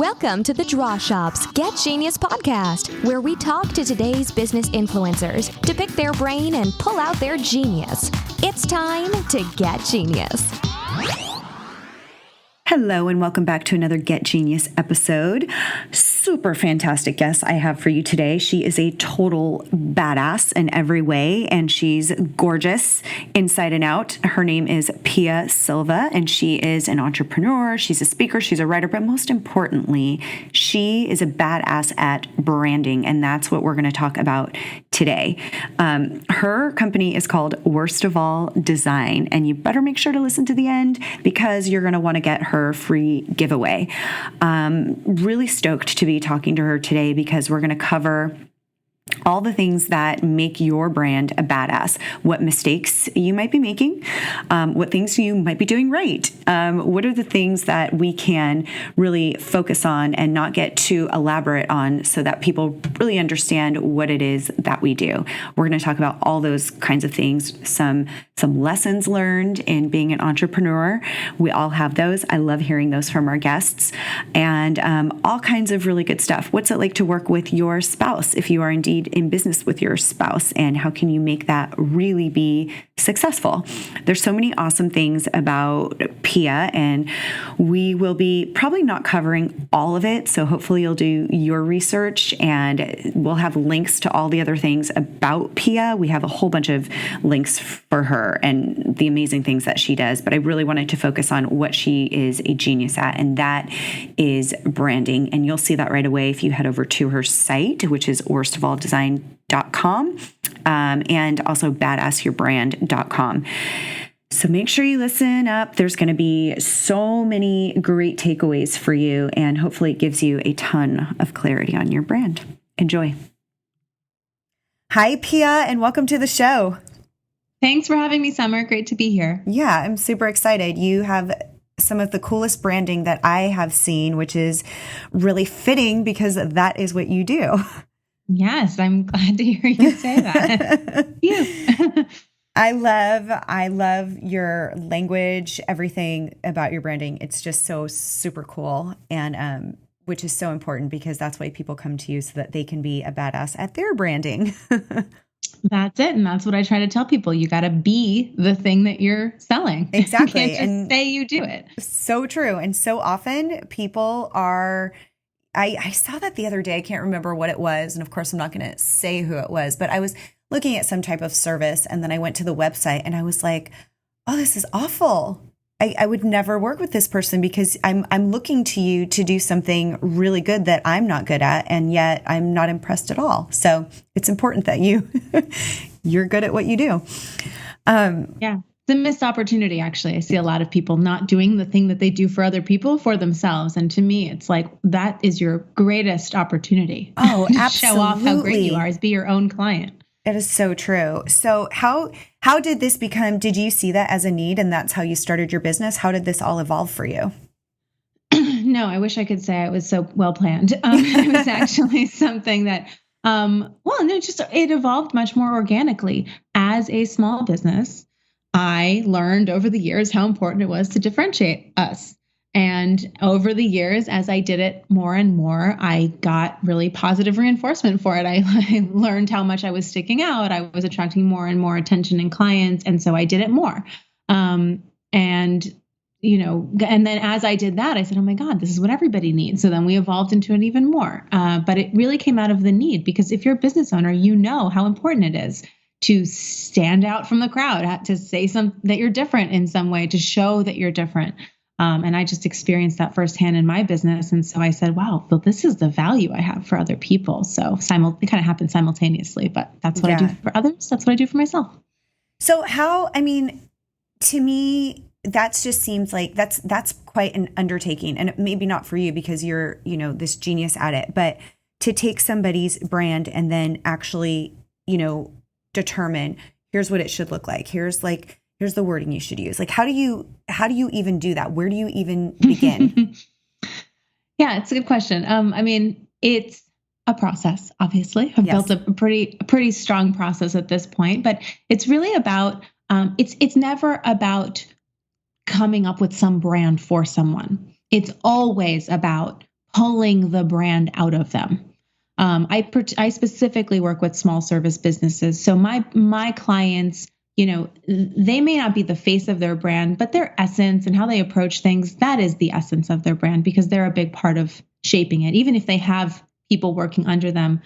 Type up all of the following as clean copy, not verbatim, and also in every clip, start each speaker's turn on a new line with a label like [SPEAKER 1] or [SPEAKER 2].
[SPEAKER 1] Welcome to the Draw Shop's Get Genius podcast, where we talk to today's business influencers to pick their brain and pull out their genius. It's time to get genius.
[SPEAKER 2] Hello and welcome back to another Get Genius episode. Super fantastic guest I have for you today. She is a total badass in every way, and she's gorgeous inside and out. Her name is Pia Silva, and she is an entrepreneur. She's a speaker, she's a writer, but most importantly, she is a badass at branding, and that's what we're going to talk about today. Her company is called Worst of All Design, and you better make sure to listen to the end because you're going to want to get her free giveaway. Really stoked to be talking to her today because we're going to cover all the things that make your brand a badass, what mistakes you might be making, what things you might be doing right. What are the things that we can really focus on and not get too elaborate on so that people really understand what it is that we do. We're going to talk about all those kinds of things, some lessons learned in being an entrepreneur. We all have those. I love hearing those from our guests, and all kinds of really good stuff. What's it like to work with your spouse if you are indeed in business with your spouse, and how can you make that really be successful? There's so many awesome things about Pia, and we will be probably not covering all of it. So hopefully you'll do your research, and we'll have links to all the other things about Pia. We have a whole bunch of links for her and the amazing things that she does. But I really wanted to focus on what she is a genius at, and that is branding. And you'll see that right away if you head over to her site, which is worstofalldesign.com, and also badassyourbrand.com. So make sure you listen up. There's going to be so many great takeaways for you, and hopefully it gives you a ton of clarity on your brand. Enjoy. Hi, Pia, and welcome to the show.
[SPEAKER 3] Thanks for having me, Summer. Great to be here.
[SPEAKER 2] Yeah, I'm super excited. You have some of the coolest branding that I have seen, which is really fitting because that is what you do.
[SPEAKER 3] Yes, I'm glad to hear you say that. Yeah.
[SPEAKER 2] I love your language, everything about your branding. It's just so super cool, and which is so important because that's why people come to you, so that they can be a badass at their branding.
[SPEAKER 3] That's it. And that's what I try to tell people. You got to be the thing that you're selling.
[SPEAKER 2] Exactly.
[SPEAKER 3] You can't just say you do it.
[SPEAKER 2] So true. And so often people are, I saw that the other day. I can't remember what it was. And of course, I'm not going to say who it was, but I was looking at some type of service, and then I went to the website and I was like, oh, this is awful. I would never work with this person because I'm looking to you to do something really good that I'm not good at, and yet I'm not impressed at all. So it's important that you're good at what you do.
[SPEAKER 3] Yeah. It's a missed opportunity, actually. I see a lot of people not doing the thing that they do for other people for themselves. And to me, it's like, that is your greatest opportunity.
[SPEAKER 2] Oh, absolutely.
[SPEAKER 3] Show off how great you are, is be your own client.
[SPEAKER 2] It is so true. So how did this become, did you see that as a need and that's how you started your business? How did this all evolve for you?
[SPEAKER 3] No, I wish I could say it was so well planned. It was actually something that, it evolved much more organically. As a small business, I learned over the years how important it was to differentiate us. And over the years, as I did it more and more, I got really positive reinforcement for it. I learned how much I was sticking out. I was attracting more and more attention and clients. And so I did it more. And then as I did that, I said, oh my God, this is what everybody needs. So then we evolved into it even more. But it really came out of the need, because if you're a business owner, you know how important it is to stand out from the crowd, to say that you're different in some way, to show that you're different. And I just experienced that firsthand in my business. And so I said, wow, well, this is the value I have for other people. So it kind of happened simultaneously, but that's what I do for others. That's what I do for myself.
[SPEAKER 2] So to me, that just seems like that's quite an undertaking, and maybe not for you because you're, this genius at it, but to take somebody's brand and then actually, determine here's what it should look like. Here's the wording you should use. Like, how do you even do that? Where do you even begin?
[SPEAKER 3] Yeah, it's a good question. It's a process, obviously. I've built a pretty strong process at this point, but it's really about, it's never about coming up with some brand for someone. It's always about pulling the brand out of them. I specifically work with small service businesses. So my clients, they may not be the face of their brand, but their essence and how they approach things, that is the essence of their brand because they're a big part of shaping it. Even if they have people working under them,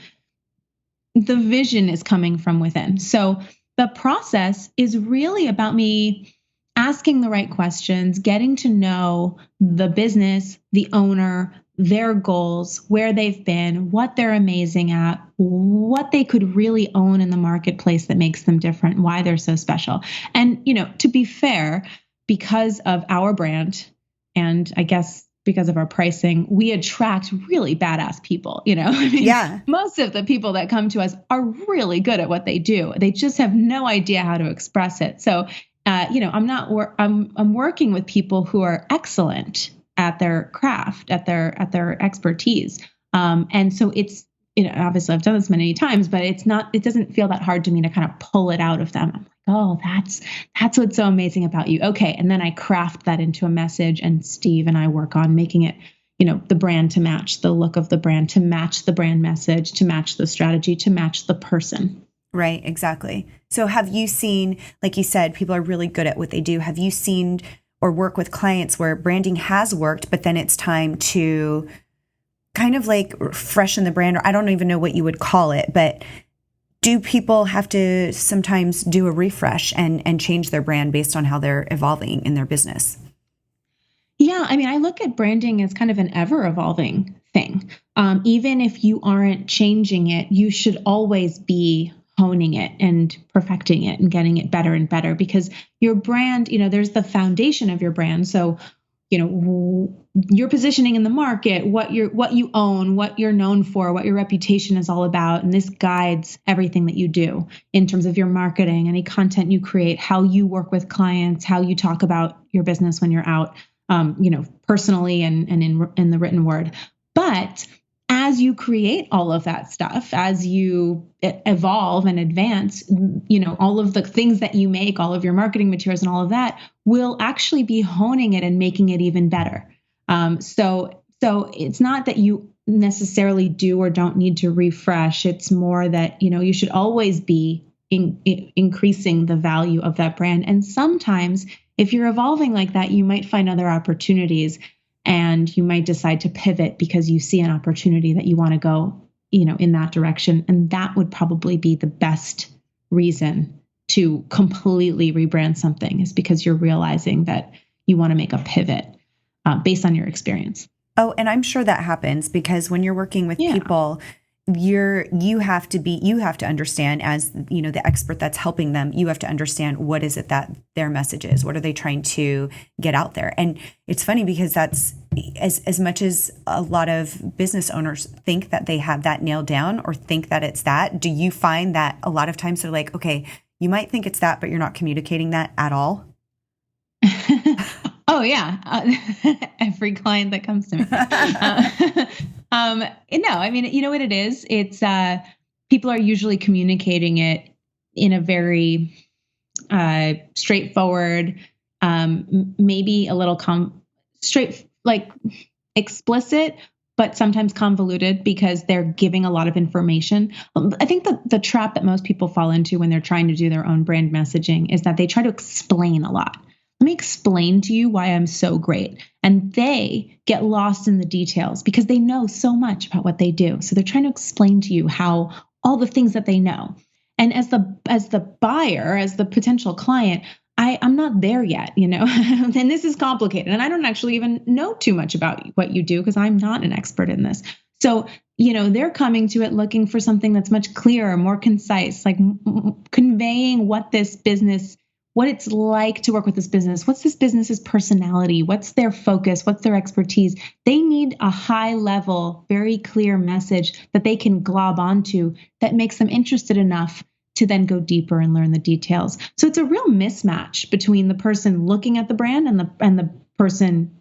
[SPEAKER 3] the vision is coming from within. So the process is really about me asking the right questions, getting to know the business, the owner, their goals, where they've been, what they're amazing at, what they could really own in the marketplace that makes them different, why they're so special. And, to be fair, because of our brand, and I guess because of our pricing, we attract really badass people,
[SPEAKER 2] Yeah.
[SPEAKER 3] Most of the people that come to us are really good at what they do. They just have no idea how to express it. So, I'm working with people who are excellent at their craft, at their expertise. And so it's, obviously I've done this many times, but it doesn't feel that hard to me to kind of pull it out of them. I'm like, oh, that's what's so amazing about you. Okay. And then I craft that into a message, and Steve and I work on making it, the brand to match the look of the brand, to match the brand message, to match the strategy, to match the person.
[SPEAKER 2] Right, exactly. So have you seen, like you said, people are really good at what they do. Have you seen or work with clients where branding has worked, but then it's time to kind of like freshen the brand, or I don't even know what you would call it, but do people have to sometimes do a refresh and change their brand based on how they're evolving in their business?
[SPEAKER 3] Yeah, I look at branding as kind of an ever-evolving thing. Even if you aren't changing it, you should always be honing it and perfecting it and getting it better and better, because your brand, there's the foundation of your brand. So, your positioning in the market, what you own, what you're known for, what your reputation is all about. And this guides everything that you do in terms of your marketing, any content you create, how you work with clients, how you talk about your business when you're out, personally and in the written word. But as you create all of that stuff, as you evolve and advance, all of the things that you make, all of your marketing materials and all of that will actually be honing it and making it even better. So it's not that you necessarily do or don't need to refresh. It's more that, you should always be increasing the value of that brand. And sometimes if you're evolving like that, you might find other opportunities. And you might decide to pivot because you see an opportunity that you want to go, in that direction. And that would probably be the best reason to completely rebrand something, is because you're realizing that you want to make a pivot based on your experience.
[SPEAKER 2] Oh, and I'm sure that happens because when you're working with people, you have to understand, as the expert that's helping them, you have to understand what is it that their message is, what are they trying to get out there. And it's funny because that's as much as a lot of business owners think that they have that nailed down or think that it's that. Do you find that a lot of times they're like, okay, you might think it's that, but you're not communicating that at all?
[SPEAKER 3] Oh yeah. Every client that comes to me. No, you know what it is? It's, people are usually communicating it in a very, straightforward, maybe a little explicit, but sometimes convoluted because they're giving a lot of information. I think the trap that most people fall into when they're trying to do their own brand messaging is that they try to explain a lot. Let me explain to you why I'm so great. And they get lost in the details because they know so much about what they do. So they're trying to explain to you how all the things that they know. And as the buyer, as the potential client, I'm not there yet, and this is complicated. And I don't actually even know too much about what you do because I'm not an expert in this. So, they're coming to it looking for something that's much clearer, more concise, like conveying what it's like to work with this business. What's this business's personality? What's their focus? What's their expertise? They need a high level, very clear message that they can glob onto that makes them interested enough to then go deeper and learn the details. So it's a real mismatch between the person looking at the brand and the person,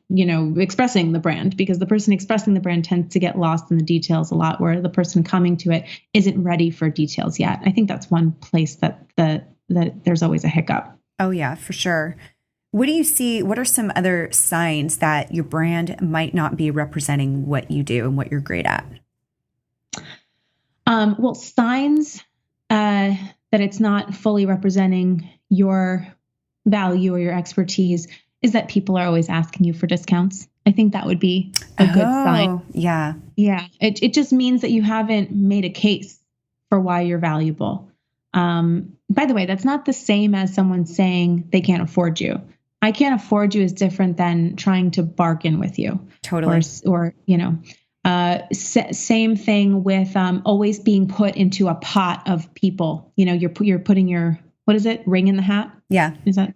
[SPEAKER 3] expressing the brand, because the person expressing the brand tends to get lost in the details a lot, where the person coming to it isn't ready for details yet. I think that's one place that there's always a hiccup.
[SPEAKER 2] Oh yeah, for sure. What do you see? What are some other signs that your brand might not be representing what you do and what you're great at?
[SPEAKER 3] Well, signs that it's not fully representing your value or your expertise is that people are always asking you for discounts. I think that would be a good sign.
[SPEAKER 2] Yeah.
[SPEAKER 3] Yeah. It just means that you haven't made a case for why you're valuable. By the way, that's not the same as someone saying they can't afford you. I can't afford you is different than trying to bargain with you.
[SPEAKER 2] Totally.
[SPEAKER 3] Same thing with always being put into a pot of people. You're putting your, what is it? Ring in the hat?
[SPEAKER 2] Yeah.
[SPEAKER 3] Is that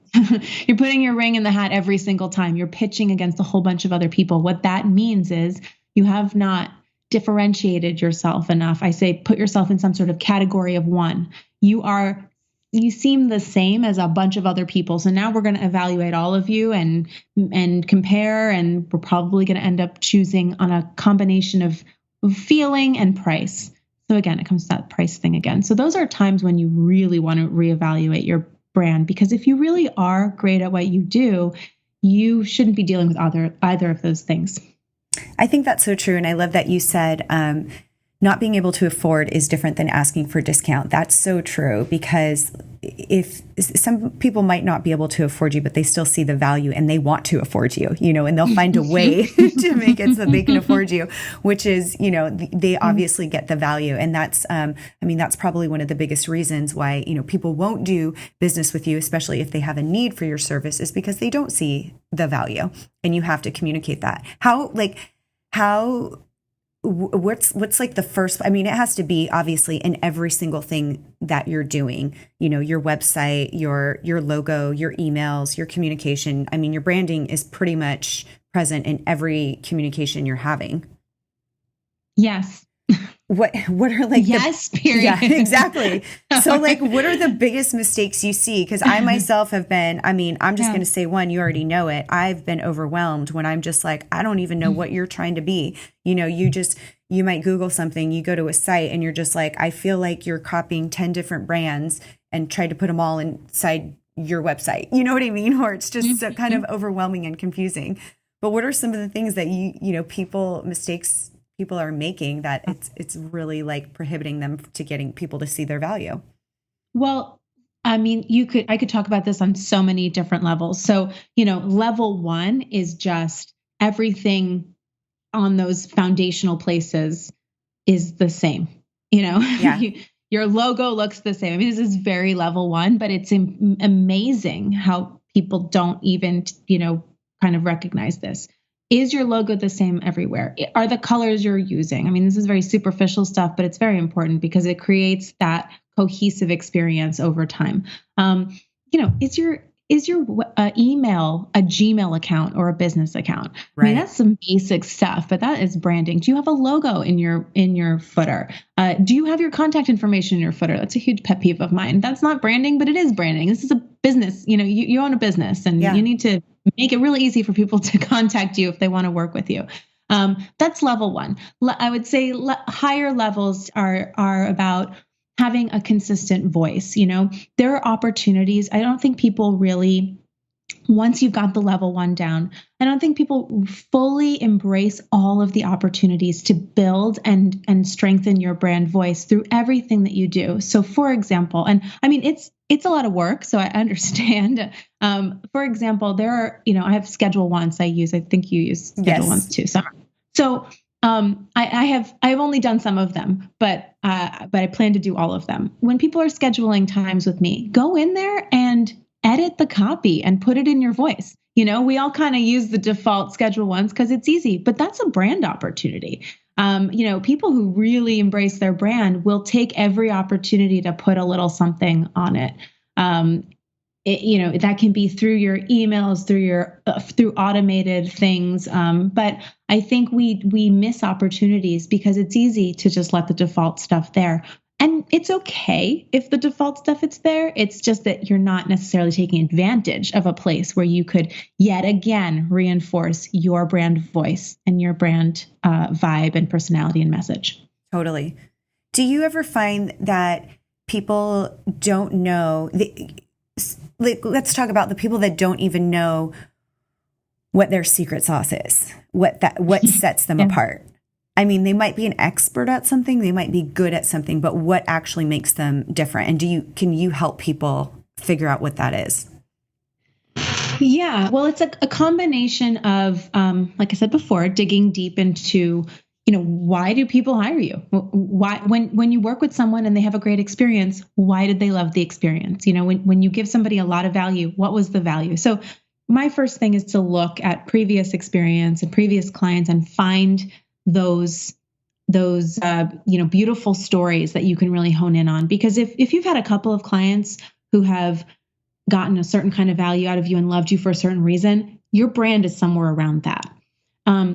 [SPEAKER 3] you're putting your ring in the hat every single time. You're pitching against a whole bunch of other people. What that means is you have not differentiated yourself enough. I say put yourself in some sort of category of one. You seem the same as a bunch of other people. So now we're going to evaluate all of you and compare, and we're probably going to end up choosing on a combination of feeling and price. So again, it comes to that price thing again. So those are times when you really want to reevaluate your brand, because if you really are great at what you do, you shouldn't be dealing with either of those things.
[SPEAKER 2] I think that's so true. And I love that you said, not being able to afford is different than asking for discount. That's so true, because if some people might not be able to afford you, but they still see the value and they want to afford you, and they'll find a way to make it so they can afford you, which is, they obviously get the value. And that's, that's probably one of the biggest reasons why, people won't do business with you, especially if they have a need for your service, is because they don't see the value, and you have to communicate that. What's like the first, it has to be obviously in every single thing that you're doing, your website, your logo, your emails, your communication. Your branding is pretty much present in every communication you're having.
[SPEAKER 3] Yes.
[SPEAKER 2] What are
[SPEAKER 3] yes, period.
[SPEAKER 2] Yeah, exactly. So what are the biggest mistakes you see? Because I myself have been, I'm just going to say one, you already know it. I've been overwhelmed when I'm just like, I don't even know what you're trying to be. You might Google something, you go to a site and you're just like, I feel like you're copying 10 different brands and tried to put them all inside your website. You know what I mean? Or it's just so kind of overwhelming and confusing. But what are some of the things that mistakes people are making that it's really prohibiting them to getting people to see their value?
[SPEAKER 3] Well, I could talk about this on so many different levels. So, level one is just everything on those foundational places is the same,
[SPEAKER 2] Yeah.
[SPEAKER 3] Your logo looks the same. This is very level one, but it's amazing how people don't even, kind of recognize this. Is your logo the same everywhere? Are the colors you're using? This is very superficial stuff, but it's very important because it creates that cohesive experience over time. Is your email a Gmail account or a business account?
[SPEAKER 2] Right.
[SPEAKER 3] That's some basic stuff, but that is branding. Do you have a logo in your footer? Do you have your contact information in your footer? That's a huge pet peeve of mine. That's not branding, but it is branding. This is a business. You own a business, and you need to make it really easy for people to contact you if they want to work with you. That's level one. I would say higher levels are about having a consistent voice. There are opportunities. I don't think people really, once you've got the level one down, I don't think people fully embrace all of the opportunities to build and strengthen your brand voice through everything that you do. So for example, and it's a lot of work, so I understand. For example, there are, I have Schedule Once I use. I think you use Schedule Once too. So I've only done some of them, but I plan to do all of them. When people are scheduling times with me, go in there and edit the copy and put it in your voice. We all kind of use the default Schedule Once because it's easy, but that's a brand opportunity. People who really embrace their brand will take every opportunity to put a little something on it. That can be through your emails, through automated things. But I think we miss opportunities because it's easy to just let the default stuff there. And it's okay if the default stuff is there. It's just that you're not necessarily taking advantage of a place where you could yet again reinforce your brand voice and your brand vibe and personality and message.
[SPEAKER 2] Totally. Do you ever find that people don't know like, let's talk about the people that don't even know what their secret sauce is, what sets them apart. I mean, they might be an expert at something, they might be good at something, but what actually makes them different? And can you help people figure out what that is?
[SPEAKER 3] Yeah, well, it's a combination of, like I said before, digging deep into, why do people hire you? Why, when you work with someone and they have a great experience, why did they love the experience? When you give somebody a lot of value, what was the value? So my first thing is to look at previous experience and previous clients and find those beautiful stories that you can really hone in on. Because if you've had a couple of clients who have gotten a certain kind of value out of you and loved you for a certain reason, your brand is somewhere around that.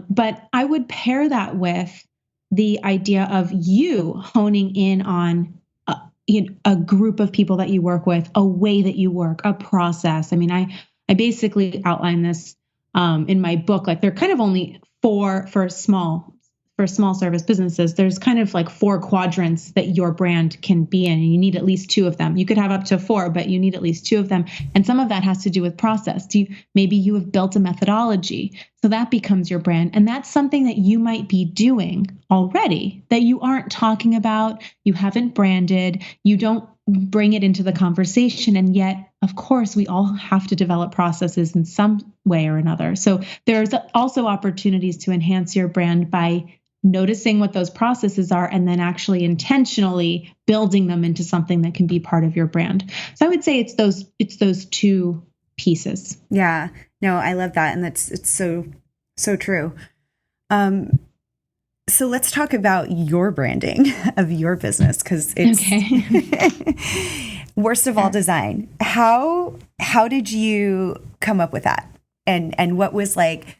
[SPEAKER 3] But I would pair that with the idea of you honing in on a group of people that you work with, a way that you work, a process. I mean, I basically outline this in my book. Like, they're kind of only for small service businesses, there's kind of like 4 quadrants that your brand can be in, and you need at least 2 of them. You could have up to 4, but you need at least 2 of them. And some of that has to do with process. Maybe you have built a methodology, so that becomes your brand. And that's something that you might be doing already that you aren't talking about, you haven't branded, you don't bring it into the conversation. And yet, of course, we all have to develop processes in some way or another. So there's also opportunities to enhance your brand by noticing what those processes are and then actually intentionally building them into something that can be part of your brand. So I would say it's those 2 pieces.
[SPEAKER 2] Yeah, no, I love that. And it's so true. So let's talk about your branding of your business, because it's okay. Worst of all design. How did you come up with that? And what was like,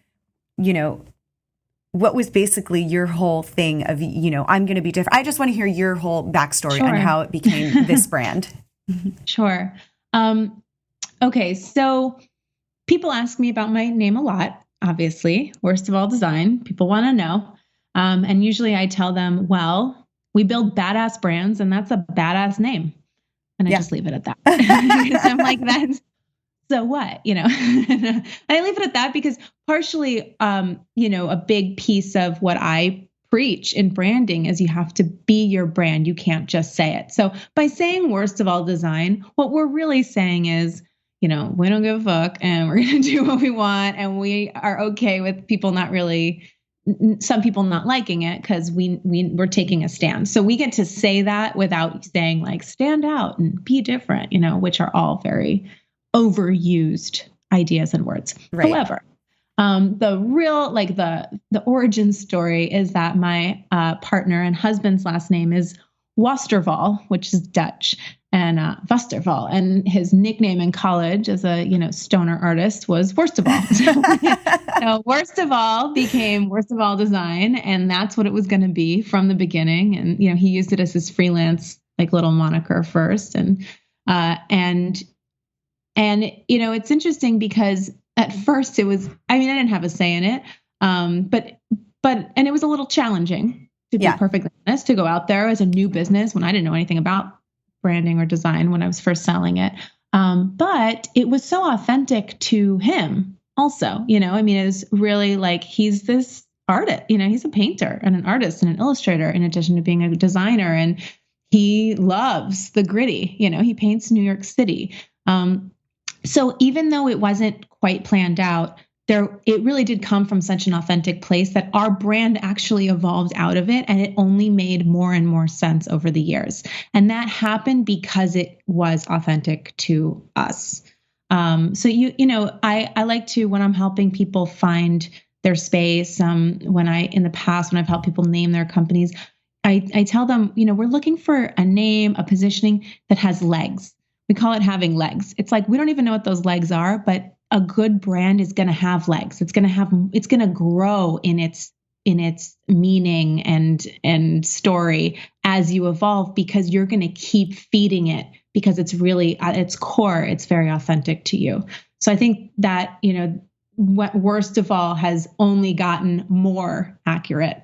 [SPEAKER 2] what was basically your whole thing of, I'm going to be different? I just want to hear your whole backstory on how it became this brand.
[SPEAKER 3] Sure. Okay. So people ask me about my name a lot, obviously. Worst of all design. People want to know. And usually I tell them, well, we build badass brands, and that's a badass name. And I just leave it at that. Because I'm like, so what, I leave it at that because partially, a big piece of what I preach in branding is you have to be your brand. You can't just say it. So by saying worst of all design, what we're really saying is, we don't give a fuck, and we're going to do what we want. And we are okay with some people not liking it because we're taking a stand. So we get to say that without saying like stand out and be different, which are all very overused ideas and words. Right. However, the real, the origin story is that my partner and husband's last name is Westerval, which is Dutch, and Westerval, and his nickname in college as a stoner artist was Worst of All. So Worst of All became Worst of All Design, and that's what it was going to be from the beginning. And he used it as his freelance little moniker first, and it's interesting because at first it was, I didn't have a say in it. But it was a little challenging, to be perfectly honest, to go out there as a new business when I didn't know anything about branding or design when I was first selling it. But it was so authentic to him also, it was really he's this artist, he's a painter and an artist and an illustrator in addition to being a designer. And he loves the gritty, he paints New York City. So even though it wasn't quite planned out, it really did come from such an authentic place that our brand actually evolved out of it, and it only made more and more sense over the years. And that happened because it was authentic to us. So I like to, when I'm helping people find their space, in the past, when I've helped people name their companies, I tell them, we're looking for a name, a positioning that has legs. We call it having legs. It's like, we don't even know what those legs are, but a good brand is going to have legs. It's going to grow in its meaning and story as you evolve, because you're going to keep feeding it, because it's really at its core, it's very authentic to you. So I think that, what Worst of All has only gotten more accurate.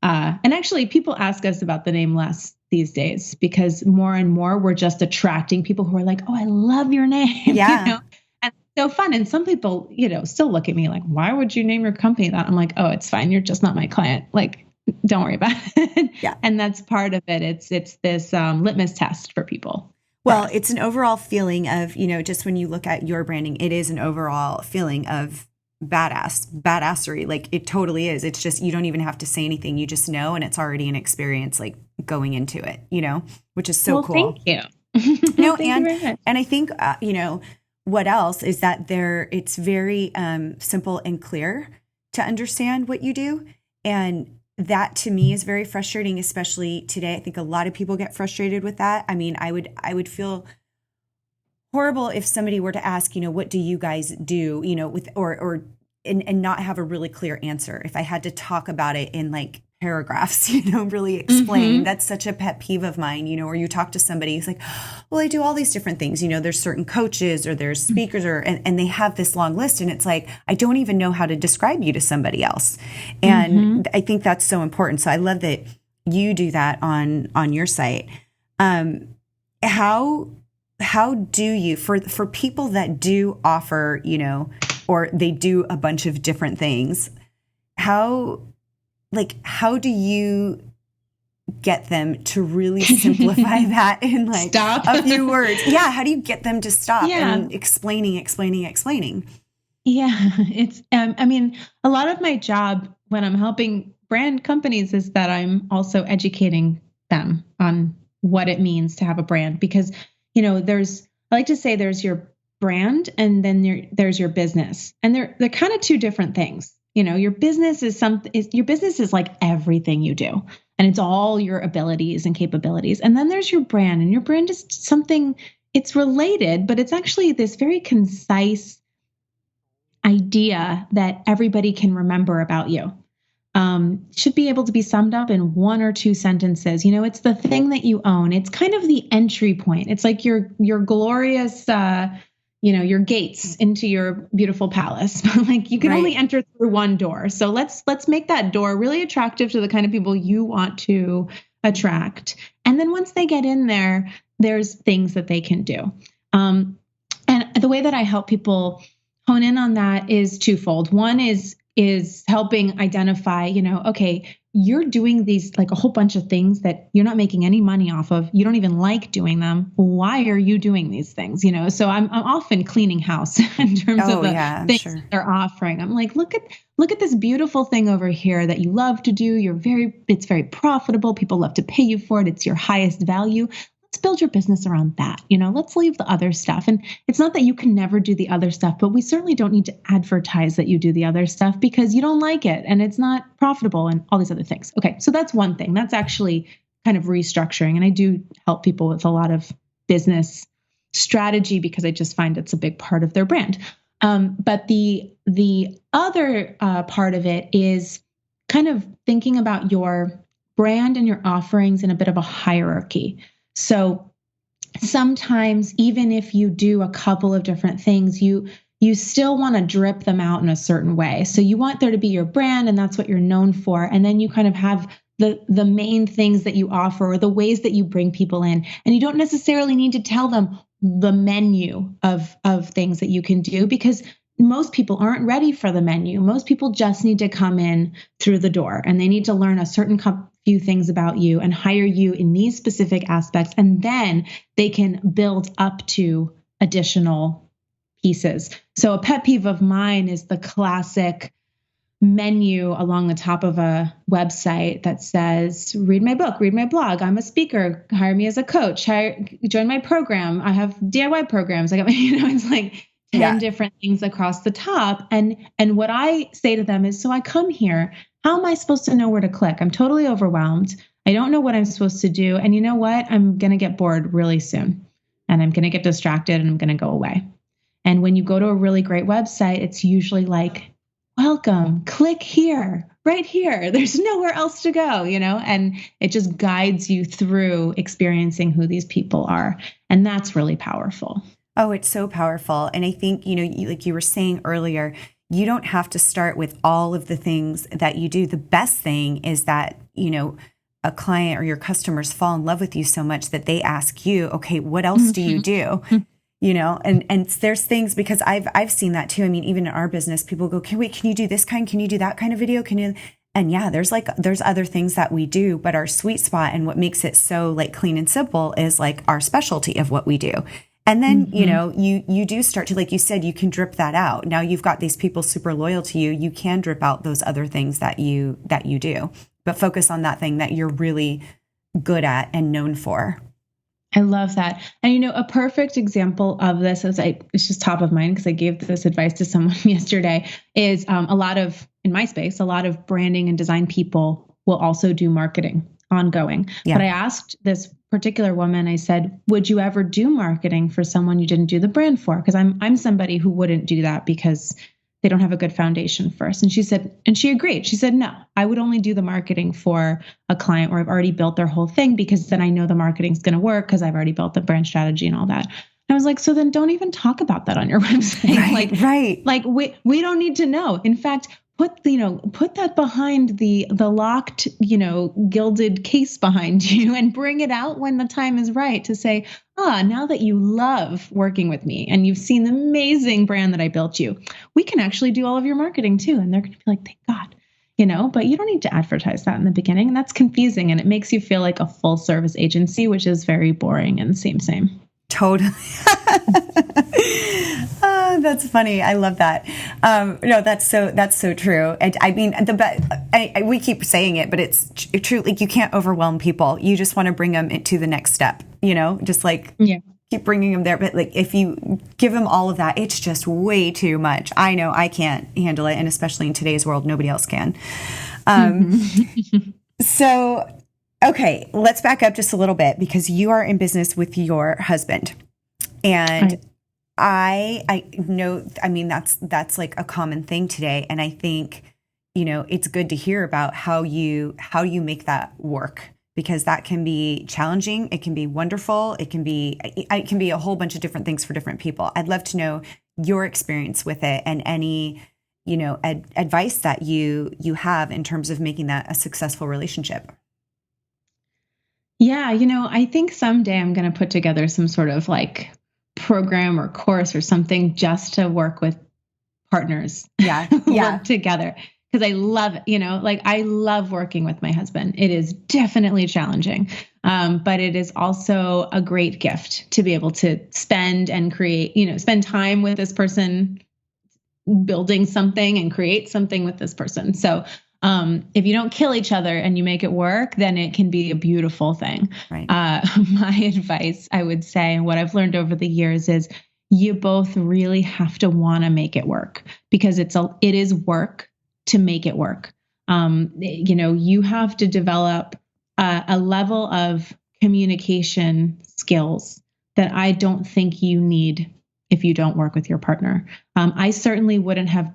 [SPEAKER 3] And actually people ask us about the name less these days, because more and more we're just attracting people who are like, oh, I love your name.
[SPEAKER 2] Yeah.
[SPEAKER 3] You know? And it's so fun. And some people, still look at me like, why would you name your company that? I'm like, oh, it's fine. You're just not my client. Like, don't worry about it.
[SPEAKER 2] Yeah.
[SPEAKER 3] And that's part of it. It's this litmus test for people.
[SPEAKER 2] Well, it's an overall feeling of, just when you look at your branding, it is an overall feeling of badassery. Like it totally is. It's just, you don't even have to say anything. You just know, and it's already an experience, like going into it, which is so cool.
[SPEAKER 3] Thank you.
[SPEAKER 2] No,
[SPEAKER 3] Thank you very much.
[SPEAKER 2] and I think, what else is that it's very simple and clear to understand what you do. And that to me is very frustrating, especially today. I think a lot of people get frustrated with that. I mean, I would feel horrible if somebody were to ask, what do you guys do, with, and not have a really clear answer. If I had to talk about it in like paragraphs, really explain. Mm-hmm. That's such a pet peeve of mine, or you talk to somebody who's like, well, I do all these different things. There's certain coaches or there's speakers and they have this long list. And it's like, I don't even know how to describe you to somebody else. And I think that's so important. So I love that you do that on your site. How do you, for people that do offer, or they do a bunch of different things, how do you get them to really simplify that in like
[SPEAKER 3] stop.
[SPEAKER 2] a few words? Yeah. How do you get them to stop
[SPEAKER 3] Yeah.
[SPEAKER 2] and explaining?
[SPEAKER 3] Yeah. It's, a lot of my job when I'm helping brand companies is that I'm also educating them on what it means to have a brand, because, I like to say there's your brand and then there's your business, and they're kind of two different things. Your business is like everything you do, and it's all your abilities and capabilities. And then there's your brand, and your brand is something, it's related, but it's actually this very concise idea that everybody can remember about you. Should be able to be summed up in one or two sentences. It's the thing that you own. It's kind of the entry point. It's like your glorious, your gates into your beautiful palace. Like you can only enter through one door. So let's make that door really attractive to the kind of people you want to attract. And then once they get in there, there's things that they can do. And the way that I help people hone in on that is twofold. One is helping identify, okay, you're doing these, like a whole bunch of things that you're not making any money off of. You don't even like doing them. Why are you doing these things? So I'm often cleaning house in terms of the things that they're offering. I'm like, look at this beautiful thing over here that you love to do. It's very profitable. People love to pay you for it. It's your highest value. Let's build your business around that. Let's leave the other stuff. And it's not that you can never do the other stuff, but we certainly don't need to advertise that you do the other stuff because you don't like it and it's not profitable and all these other things. Okay. So that's one thing. That's actually kind of restructuring. And I do help people with a lot of business strategy because I just find it's a big part of their brand. But the other part of it is kind of thinking about your brand and your offerings in a bit of a hierarchy. So sometimes even if you do a couple of different things, you still want to drip them out in a certain way. So you want there to be your brand and that's what you're known for. And then you kind of have the main things that you offer or the ways that you bring people in. And you don't necessarily need to tell them the menu of things that you can do because most people aren't ready for the menu. Most people just need to come in through the door and they need to learn a certain few things about you and hire you in these specific aspects. And then they can build up to additional pieces. So a pet peeve of mine is the classic menu along the top of a website that says, read my book, read my blog, I'm a speaker, hire me as a coach, join my program. I have DIY programs. I got it's like 10 different things across the top. And what I say to them is, so I come here, how am I supposed to know where to click? I'm totally overwhelmed. I don't know what I'm supposed to do. And you know what? I'm going to get bored really soon and I'm going to get distracted and I'm going to go away. And when you go to a really great website, it's usually like, welcome, click here, right here. There's nowhere else to go, and it just guides you through experiencing who these people are. And that's really powerful.
[SPEAKER 2] Oh, it's so powerful. And I think, like you were saying earlier, you don't have to start with all of the things that you do. The best thing is that, a client or your customers fall in love with you so much that they ask you, okay, what else do you do? And there's things, because I've seen that too. I mean, even in our business, people go, can you do this kind? Can you do that kind of video? And yeah, there's other things that we do, but our sweet spot and what makes it so like clean and simple is like our specialty of what we do. And then, you do start to, like you said, you can drip that out. Now you've got these people super loyal to you. You can drip out those other things that you do, but focus on that thing that you're really good at and known for.
[SPEAKER 3] I love that. And, a perfect example of this, it's just top of mind because I gave this advice to someone yesterday, is in my space, a lot of branding and design people will also do marketing ongoing. Yeah. But I asked this particular woman, I said, would you ever do marketing for someone you didn't do the brand for? Because I'm somebody who wouldn't do that because they don't have a good foundation first. And she agreed. She said, no, I would only do the marketing for a client where I've already built their whole thing, because then I know the marketing's going to work because I've already built the brand strategy and all that. And I was like, so then don't even talk about that on your website.
[SPEAKER 2] Right.
[SPEAKER 3] Like we don't need to know. In fact, put that behind the locked, gilded case behind you and bring it out when the time is right to say, now that you love working with me and you've seen the amazing brand that I built you, we can actually do all of your marketing too. And they're going to be like, thank God, but you don't need to advertise that in the beginning. And that's confusing. And it makes you feel like a full service agency, which is very boring and same.
[SPEAKER 2] Totally. That's funny. I love that. No, that's so true. I mean, we keep saying it, but it's true. Like, you can't overwhelm people. You just want to bring them to the next step, just like keep bringing them there. But like, if you give them all of that, it's just way too much. I know I can't handle it. And especially in today's world, nobody else can. So, okay, let's back up just a little bit, because you are in business with your husband. And I know, I mean, that's like a common thing today. And I think, it's good to hear about how you make that work, because that can be challenging. It can be wonderful. It can be a whole bunch of different things for different people. I'd love to know your experience with it and any, advice that you have in terms of making that a successful relationship.
[SPEAKER 3] Yeah. I think someday I'm going to put together some sort of like program or course or something just to work with partners. Work together. Because I love it, I love working with my husband. It is definitely challenging. But it is also a great gift to be able to spend and create, spend time with this person, building something and create something with this person. So if you don't kill each other and you make it work, then it can be a beautiful thing. Right. My advice, I would say, and what I've learned over the years is you both really have to want to make it work, because it is work to make it work. You have to develop a level of communication skills that I don't think you need if you don't work with your partner. I certainly wouldn't have,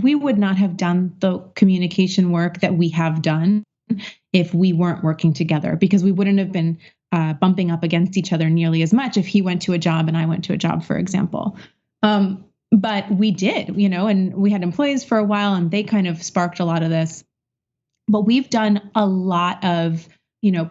[SPEAKER 3] we would not have done the communication work that we have done if we weren't working together, because we wouldn't have been bumping up against each other nearly as much if he went to a job and I went to a job, for example. But we did, and we had employees for a while and they kind of sparked a lot of this. But we've done a lot of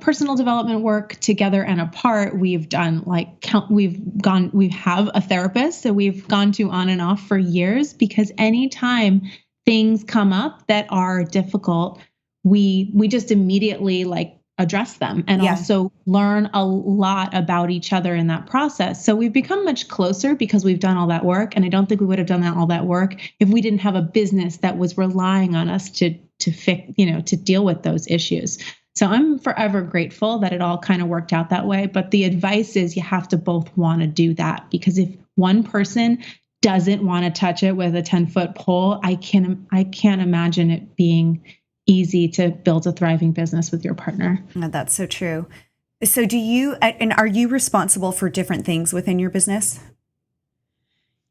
[SPEAKER 3] personal development work together and apart. We've done we have a therapist that we've gone to on and off for years, because anytime things come up that are difficult, we just immediately address them and also learn a lot about each other in that process. So we've become much closer because we've done all that work. And I don't think we would have done all that work if we didn't have a business that was relying on us to fix, to deal with those issues. So I'm forever grateful that it all kind of worked out that way. But the advice is you have to both want to do that, because if one person doesn't want to touch it with a 10-foot pole, I can't imagine it being easy to build a thriving business with your partner.
[SPEAKER 2] No, that's so true. So are you responsible for different things within your business?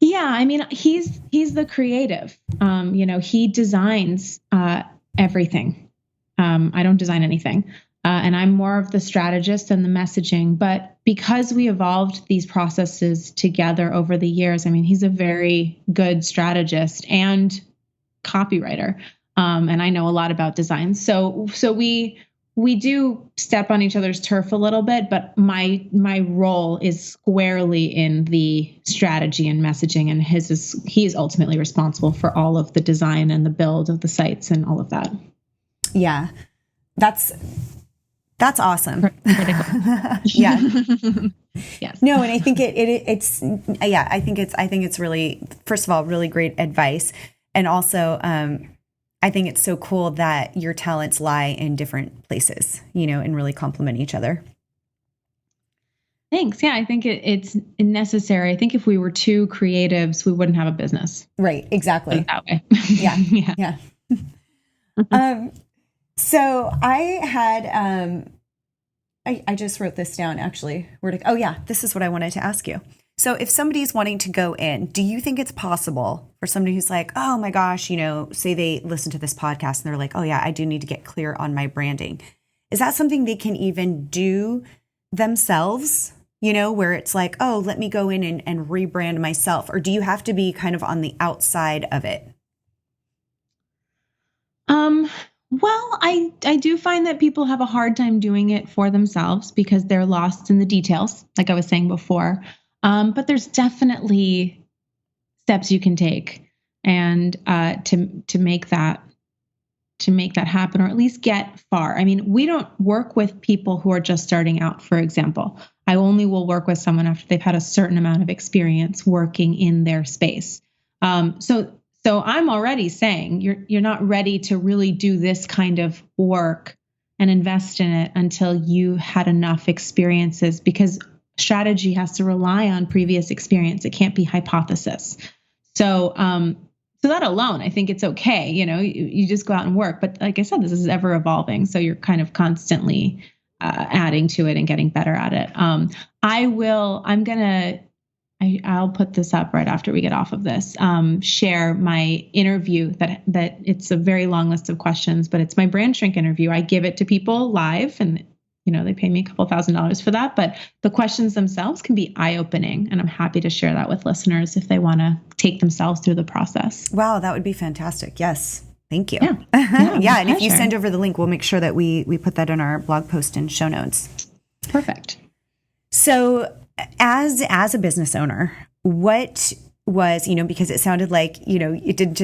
[SPEAKER 3] Yeah. I mean, he's the creative. He designs everything. I don't design anything. And I'm more of the strategist and the messaging. But because we evolved these processes together over the years, I mean, he's a very good strategist and copywriter. And I know a lot about design. So we we do step on each other's turf a little bit, but my role is squarely in the strategy and messaging, and he is ultimately responsible for all of the design and the build of the sites and all of that.
[SPEAKER 2] Yeah. That's awesome. Yeah.
[SPEAKER 3] Yes.
[SPEAKER 2] No, and I think I think it's really, first of all, really great advice. And also, I think it's so cool that your talents lie in different places, and really complement each other.
[SPEAKER 3] Thanks. Yeah, I think it's necessary. I think if we were two creatives, we wouldn't have a business.
[SPEAKER 2] Right. Exactly.
[SPEAKER 3] That way.
[SPEAKER 2] Yeah. Yeah. So I had, I just wrote this down actually. This is what I wanted to ask you. So if somebody's wanting to go in, do you think it's possible for somebody who's like, oh my gosh, say they listen to this podcast and they're like, oh yeah, I do need to get clear on my branding. Is that something they can even do themselves, where it's like, oh, let me go in and rebrand myself? Or do you have to be kind of on the outside of it?
[SPEAKER 3] Well, I do find that people have a hard time doing it for themselves because they're lost in the details, like I was saying before. But there's definitely steps you can take and to make that happen, or at least get far. I mean, we don't work with people who are just starting out, for example. I only will work with someone after they've had a certain amount of experience working in their space. So I'm already saying you're not ready to really do this kind of work and invest in it until you had enough experiences, because strategy has to rely on previous experience. It can't be hypothesis. So that alone, I think it's okay. You just go out and work. But like I said, this is ever evolving. So you're kind of constantly adding to it and getting better at it. I'll put this up right after we get off of this, share my interview that it's a very long list of questions, but it's my brand shrink interview. I give it to people live and, they pay me a couple $1,000s for that, but the questions themselves can be eye-opening. And I'm happy to share that with listeners if they want to take themselves through the process.
[SPEAKER 2] Wow. That would be fantastic. Yes. Thank you.
[SPEAKER 3] Yeah.
[SPEAKER 2] Yeah. And if you send over the link, we'll make sure that we put that in our blog post and show notes.
[SPEAKER 3] Perfect. So
[SPEAKER 2] as a business owner, what was, because it sounded like, it didn't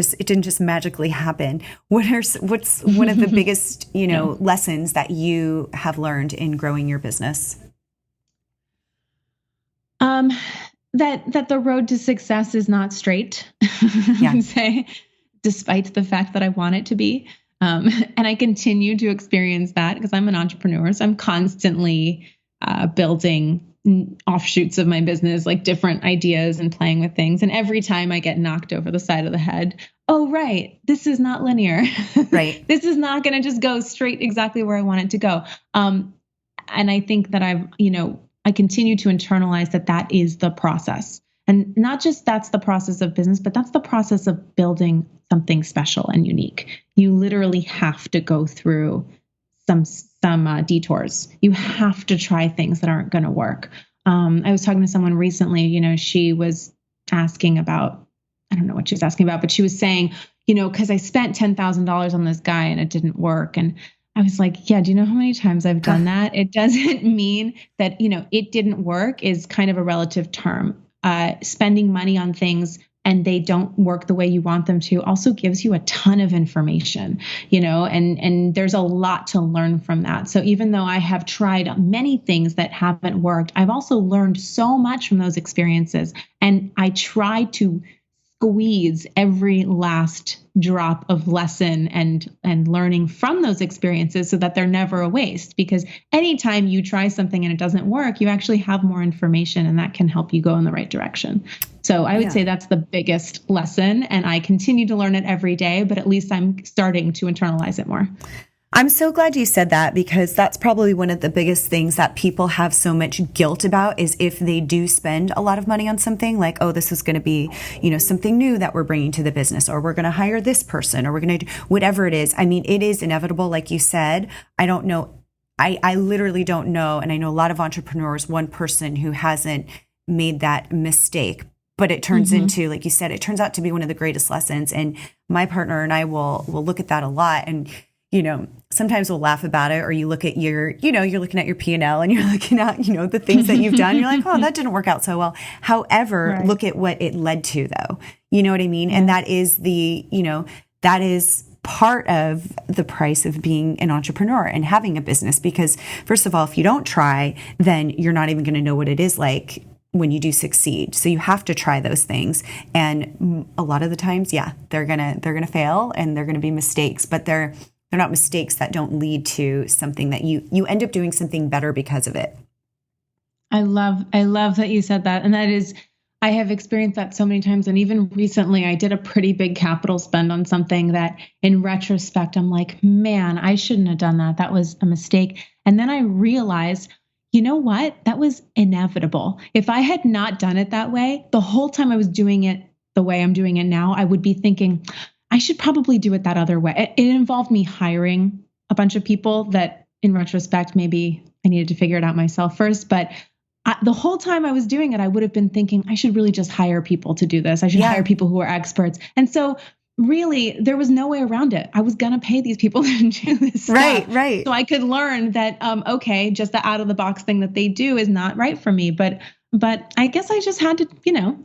[SPEAKER 2] just magically happen. What's one of the biggest, lessons that you have learned in growing your business?
[SPEAKER 3] That the road to success is not straight.
[SPEAKER 2] Yeah.
[SPEAKER 3] I would say, despite the fact that I want it to be. And I continue to experience that because I'm an entrepreneur. So I'm constantly building offshoots of my business, like different ideas and playing with things. And every time I get knocked over the side of the head, oh, right, this is not linear.
[SPEAKER 2] Right.
[SPEAKER 3] This is not going to just go straight exactly where I want it to go. And I think that I continue to internalize that is the process. And not just that's the process of business, but that's the process of building something special and unique. You literally have to go through some detours. You have to try things that aren't going to work. I was talking to someone recently, she was asking about, I don't know what she was asking about, but she was saying, because I spent $10,000 on this guy and it didn't work. And I was like, yeah, do you know how many times I've done that? It doesn't mean that, it didn't work is kind of a relative term. Spending money on things and they don't work the way you want them to also gives you a ton of information, and there's a lot to learn from that. So even though I have tried many things that haven't worked, I've also learned so much from those experiences. And I try to squeeze every last drop of lesson and learning from those experiences so that they're never a waste. Because anytime you try something and it doesn't work, you actually have more information and that can help you go in the right direction. So I would say that's the biggest lesson. And I continue to learn it every day, but at least I'm starting to internalize it more.
[SPEAKER 2] I'm so glad you said that, because that's probably one of the biggest things that people have so much guilt about is if they do spend a lot of money on something like, oh, this is going to be, something new that we're bringing to the business, or we're going to hire this person, or we're going to do whatever it is. I mean, it is inevitable. Like you said, I don't know. I literally don't know. And I know a lot of entrepreneurs, one person who hasn't made that mistake, but it turns into, like you said, it turns out to be one of the greatest lessons. And my partner and I will look at that a lot. And sometimes we'll laugh about it, or you look at your, you're looking at your P&L and you're looking at, the things that you've done. You're like, oh, that didn't work out so well. However, look at what it led to though. You know what I mean? And that is that is part of the price of being an entrepreneur and having a business. Because first of all, if you don't try, then you're not even going to know what it is like when you do succeed. So you have to try those things. And a lot of the times, they're going to fail and they're going to be mistakes, but they're not mistakes that don't lead to something that you end up doing something better because of it.
[SPEAKER 3] I love that you said that. And that is, I have experienced that so many times. And even recently, I did a pretty big capital spend on something that in retrospect, I'm like, man, I shouldn't have done that. That was a mistake. And then I realized, you know what? That was inevitable. If I had not done it that way, the whole time I was doing it the way I'm doing it now, I would be thinking, I should probably do it that other way. It involved me hiring a bunch of people that in retrospect, maybe I needed to figure it out myself first. But the whole time I was doing it, I would have been thinking, I should really just hire people to do this. I should hire people who are experts. And so really, there was no way around it. I was going to pay these people to do this stuff.
[SPEAKER 2] Right.
[SPEAKER 3] So I could learn that, okay, just the out of the box thing that they do is not right for me. But I guess I just had to,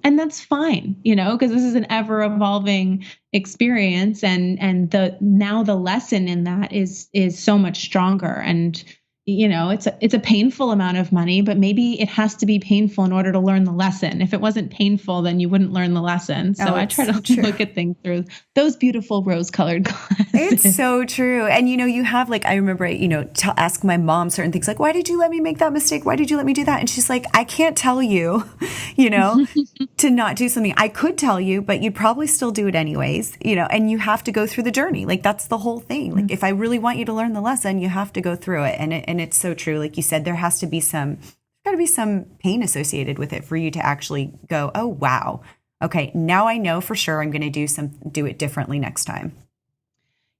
[SPEAKER 3] and that's fine, because this is an ever evolving experience. And the lesson in that is so much stronger. And it's a painful amount of money, but maybe it has to be painful in order to learn the lesson. If it wasn't painful, then you wouldn't learn the lesson. So I try to look at things through those beautiful rose-colored glasses.
[SPEAKER 2] It's so true. And, you have I remember, ask my mom certain things like, why did you let me make that mistake? Why did you let me do that? And she's like, I can't tell you, to not do something. I could tell you, but you'd probably still do it anyways, and you have to go through the journey. That's the whole thing. Like, if I really want you to learn the lesson, you have to go through it. And it's so true. Like you said, there has to be some pain associated with it for you to actually go, oh, wow. Okay. Now I know for sure I'm going to do it differently next time.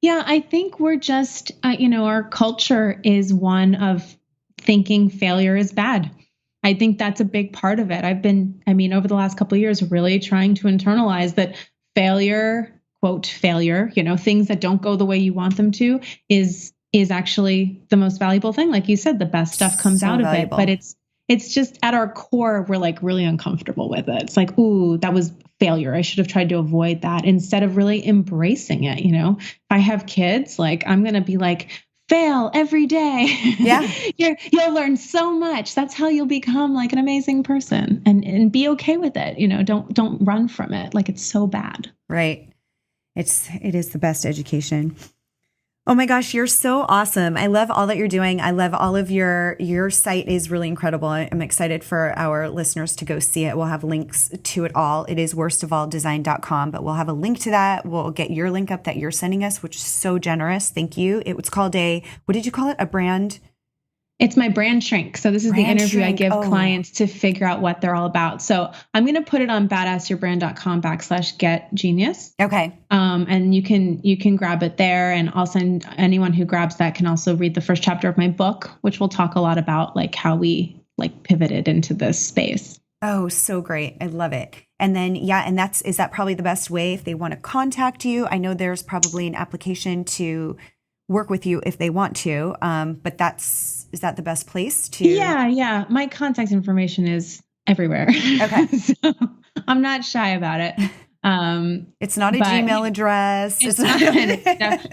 [SPEAKER 3] Yeah. I think we're just, our culture is one of thinking failure is bad. I think that's a big part of it. I've been, over the last couple of years, really trying to internalize that failure, quote, failure, things that don't go the way you want them to is actually the most valuable thing. Like you said, the best stuff comes out of it, but it's just at our core, we're really uncomfortable with it. It's like, ooh, that was failure. I should have tried to avoid that instead of really embracing it. If I have kids, I'm going to be fail every day. Yeah. You'll learn so much. That's how you'll become an amazing person and be okay with it. Don't run from it. It's so bad.
[SPEAKER 2] Right. It is the best education. Oh my gosh, you're so awesome. I love all that you're doing. I love all of your site is really incredible. I'm excited for our listeners to go see it. We'll have links to it all. It is worstofalldesign.com, but we'll have a link to that. We'll get your link up that you're sending us, which is so generous. Thank you. It was called what did you call it? A brand?
[SPEAKER 3] It's my brand shrink. So this is the interview I give clients to figure out what they're all about. So I'm going to put it on badassyourbrand.com/getgenius.
[SPEAKER 2] Okay.
[SPEAKER 3] And you can grab it there. And I'll send anyone who grabs that can also read the first chapter of my book, which will talk a lot about how we pivoted into this space.
[SPEAKER 2] Oh, so great. I love it. And then, is that probably the best way if they want to contact you? I know there's probably an application to work with you if they want to. But is that the best place to?
[SPEAKER 3] Yeah. My contact information is everywhere. Okay. So I'm not shy about it.
[SPEAKER 2] It's not a Gmail address.
[SPEAKER 3] It's not.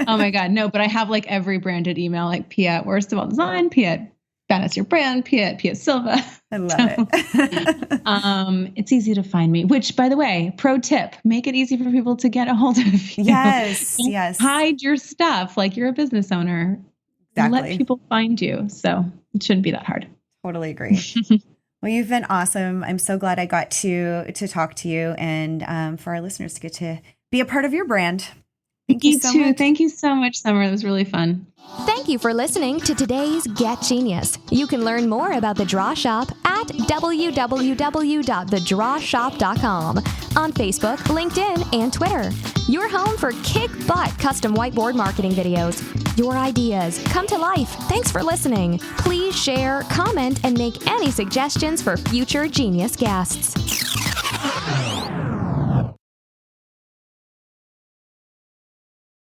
[SPEAKER 3] Oh my God. No, but I have every branded email, Pia at Worst of All Design, Pia at Badass Your Brand, Pia at Pia Silva.
[SPEAKER 2] I love it.
[SPEAKER 3] It's easy to find me, which by the way, pro tip, make it easy for people to get a hold of you.
[SPEAKER 2] Yes.
[SPEAKER 3] Hide your stuff. You're a business owner. Exactly. Let people find you. So it shouldn't be that hard.
[SPEAKER 2] Totally agree. Well, you've been awesome. I'm so glad I got to talk to you and for our listeners to get to be a part of your brand. Thank you so much.
[SPEAKER 3] Thank you so much, Summer. It was really fun.
[SPEAKER 1] Thank you for listening to today's Get Genius. You can learn more about The Draw Shop at www.thedrawshop.com on Facebook, LinkedIn, and Twitter. Your home for kick-butt custom whiteboard marketing videos. Your ideas come to life. Thanks for listening. Please share, comment, and make any suggestions for future Genius guests.